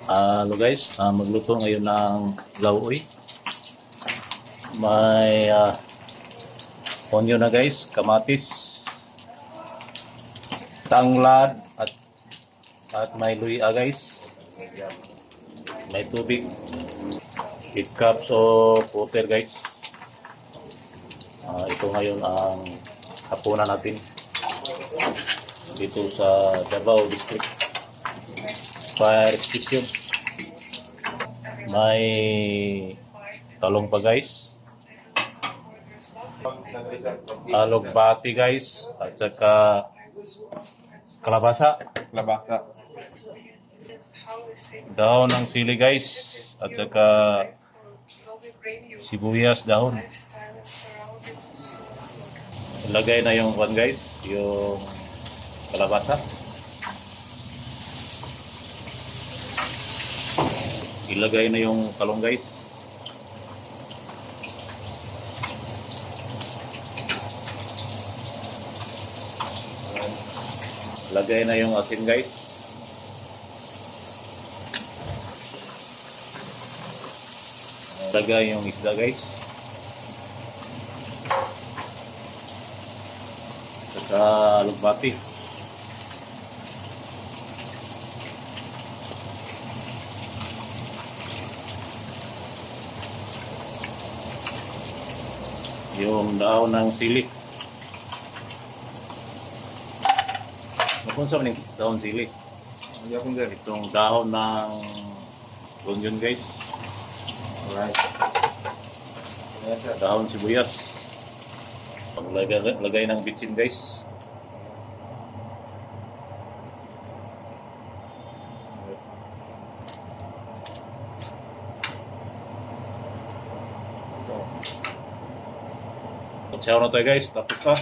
Hello guys, magluto ngayon ng lauoy. May onion na guys, kamatis, tanglad at may luya guys. May tubig, 8 cups of water guys. Ito ngayon ang hapunan natin dito sa Davao District Fire Station. May talong pa guys, alugbati guys, at saka kalabasa, dahon ng sili guys, at saka sibuyas dahon. Ilagay na yung one guys, yung kalabasa. Ilagay na yung talong guys. Lagay na yung asin guys. Lagay yung isda guys. Saka alugbati. Yung dahon ng sili. Mapunsa man yung dahon sili. Itong dahon ng onion guys. Alright. Dahon sibuyas. Lagay ng bitsin guys. Ciao na tayo guys, tapos pa.